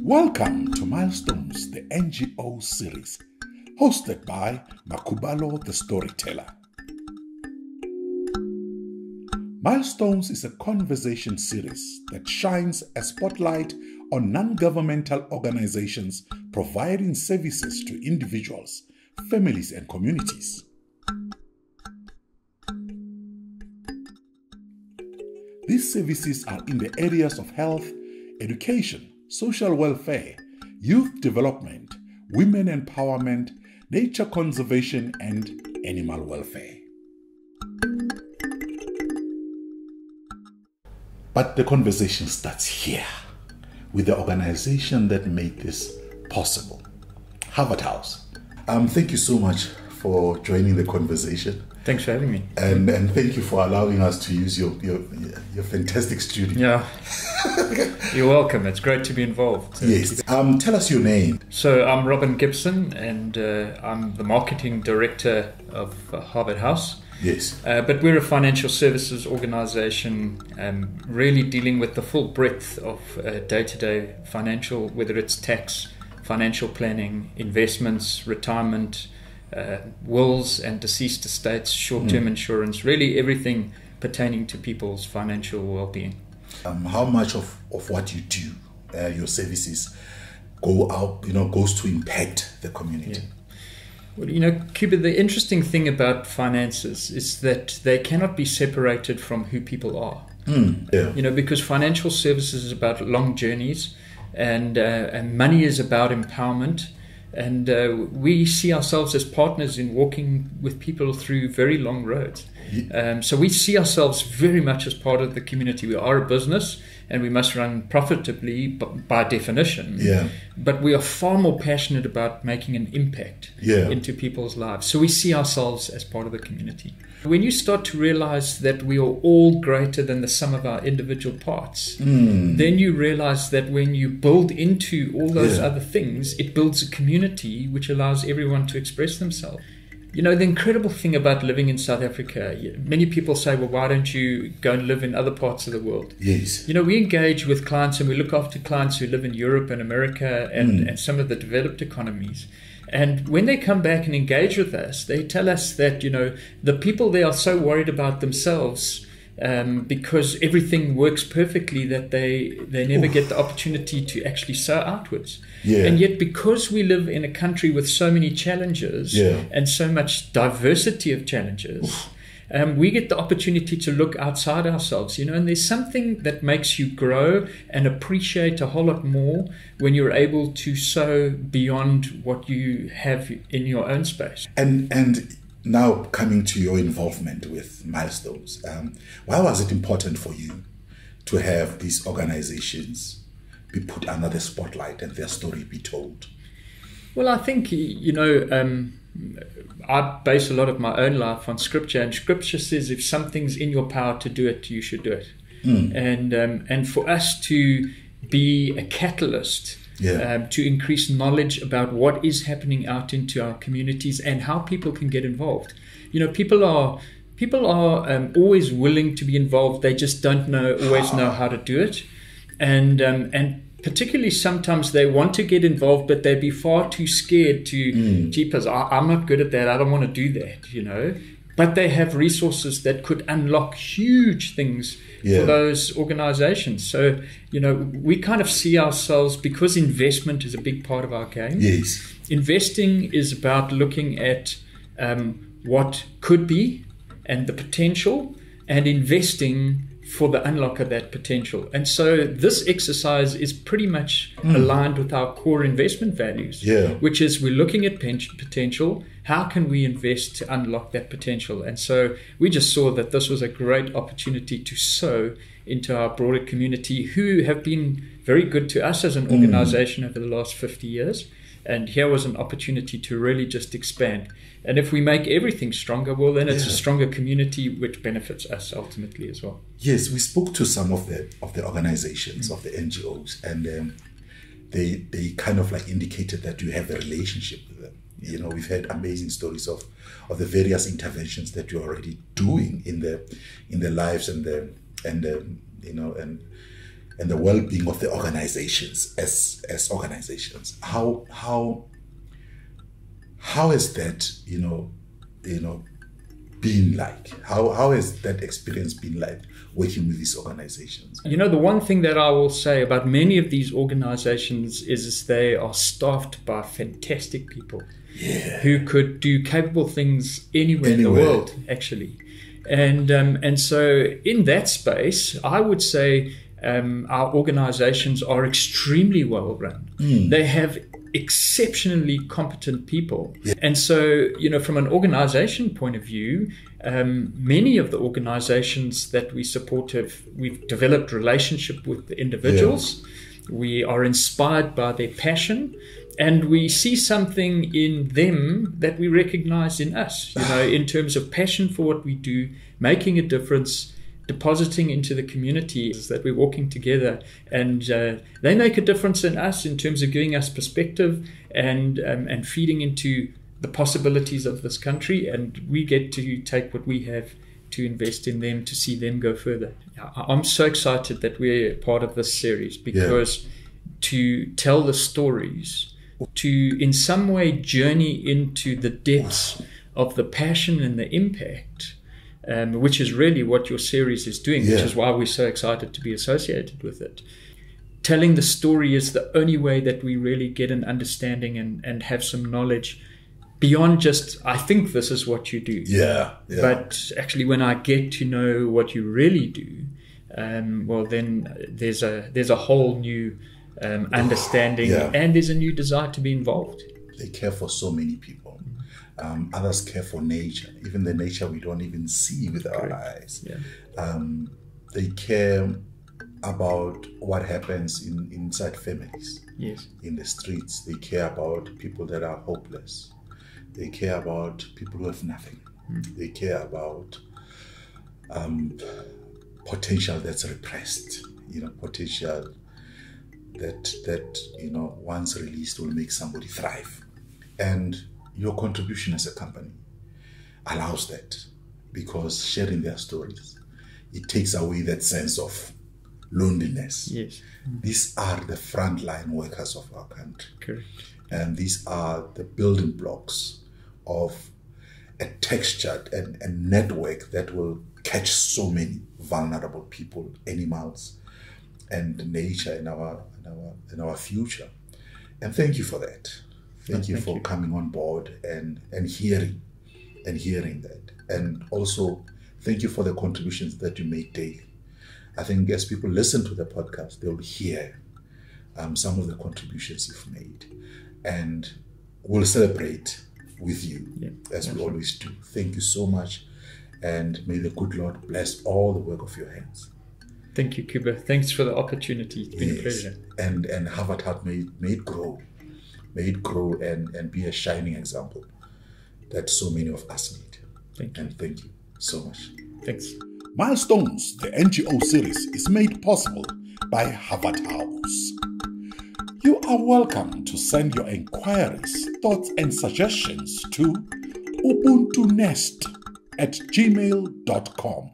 Welcome to Milestones the NGO series, hosted by Makhubalo The Storyteller. Milestones is a conversation series that shines a spotlight on non-governmental organizations providing services to individuals, families, and communities. These services are in the areas of health, education, social welfare, youth development, women empowerment, nature conservation, and animal welfare. But the conversation starts here with the organization that made this possible, Harvard House. Thank you so much for joining the conversation. Thanks for having me. And thank you for allowing us to use your fantastic studio. Yeah, you're welcome. It's great to be involved. Yes. Tell us your name. So I'm Robin Gibson, and I'm the marketing director of Harvard House. Yes. But we're a financial services organization, really dealing with the full breadth of day-to-day financial, whether it's tax, financial planning, investments, retirement, wills and deceased estates, short-term insurance, really everything pertaining to people's financial well-being. How much of what you do, your services, goes to impact the community? Yeah. Well, Cuba, the interesting thing about finances is that they cannot be separated from who people are. Yeah. Because financial services is about long journeys, and money is about empowerment. And we see ourselves as partners in walking with people through very long roads. So we see ourselves very much as part of the community. We are a business and we must run profitably by definition. Yeah. But we are far more passionate about making an impact into people's lives. So we see ourselves as part of the community. When you start to realize that we are all greater than the sum of our individual parts, then you realize that when you build into all those other things, it builds a community which allows everyone to express themselves. The incredible thing about living in South Africa, many people say, well, why don't you go and live in other parts of the world? Yes. We engage with clients and we look after clients who live in Europe and America and some of the developed economies. And when they come back and engage with us, they tell us that, the people there are so worried about themselves because everything works perfectly that they never get the opportunity to actually soar outwards. Yeah. And yet because we live in a country with so many challenges and so much diversity of challenges, we get the opportunity to look outside ourselves, and there's something that makes you grow and appreciate a whole lot more when you're able to soar beyond what you have in your own space. And now coming to your involvement with Milestones, why was it important for you to have these organizations be put under the spotlight and their story be told? Well, I think, I base a lot of my own life on scripture, and scripture says if something's in your power to do it, you should do it. And for us to be a catalyst to increase knowledge about what is happening out into our communities and how people can get involved. People are always willing to be involved. They just don't always know how to do it. And particularly sometimes they want to get involved, but they'd be far too scared to, jeepers, I'm not good at that. I don't want to do that, But they have resources that could unlock huge things for those organizations. So, we kind of see ourselves, because investment is a big part of our game. Yes. Investing is about looking at what could be and the potential, and investing for the unlock of that potential. And so this exercise is pretty much aligned with our core investment values, which is we're looking at potential. How can we invest to unlock that potential? And so we just saw that this was a great opportunity to sow into our broader community, who have been very good to us as an organization over the last 50 years. And here was an opportunity to really just expand. And if we make everything stronger, well, then it's a stronger community, which benefits us ultimately as well. Yes, we spoke to some of the organizations, of the NGOs, and they kind of like indicated that you have a relationship with them. We've had amazing stories of the various interventions that you're already doing in the lives and and the well-being of the organizations as organizations. How has that been like? How has that experience been like working with these organizations? The one thing that I will say about many of these organizations is they are staffed by fantastic people who could do capable things anywhere in the world, actually. And so in that space, I would say our organizations are extremely well run. They have exceptionally competent people. And so, from an organization point of view, many of the organizations that we support we've developed relationship with the individuals. We are inspired by their passion, and we see something in them that we recognize in us, in terms of passion for what we do, making a difference, depositing into the community that we're walking together, and they make a difference in us in terms of giving us perspective and feeding into the possibilities of this country, and we get to take what we have to invest in them to see them go further. I'm so excited that we're part of this series, because to tell the stories, to in some way journey into the depths of the passion and the impact, which is really what your series is doing, which is why we're so excited to be associated with it. Telling the story is the only way that we really get an understanding and have some knowledge beyond just, I think this is what you do. But actually, when I get to know what you really do, well, then there's a whole new understanding, and there's a new desire to be involved. They care for so many people. Others care for nature, even the nature we don't even see with our eyes. They care about what happens inside families, in the streets. They care about people that are hopeless. They care about people who have nothing. They care about potential that's repressed, potential that once released will make somebody thrive. And your contribution as a company allows that, because sharing their stories, it takes away that sense of loneliness. These are the frontline workers of our country. Correct. And these are the building blocks of a textured and network that will catch so many vulnerable people, animals, and nature in our future. And thank you for that. Thank you for coming on board and hearing that. And also thank you for the contributions that you make daily. I think as people listen to the podcast, they'll hear some of the contributions you've made, and we'll celebrate with you as we always do. Thank you so much, and may the good Lord bless all the work of your hands. Thank you, Kuba. Thanks for the opportunity. It's been a pleasure. And Harvard Heart may it grow and be a shining example that so many of us need. Thank you. And thank you so much. Thanks. Milestones, the NGO series, is made possible by Harvard House. You are welcome to send your inquiries, thoughts, and suggestions to ubuntunest@gmail.com.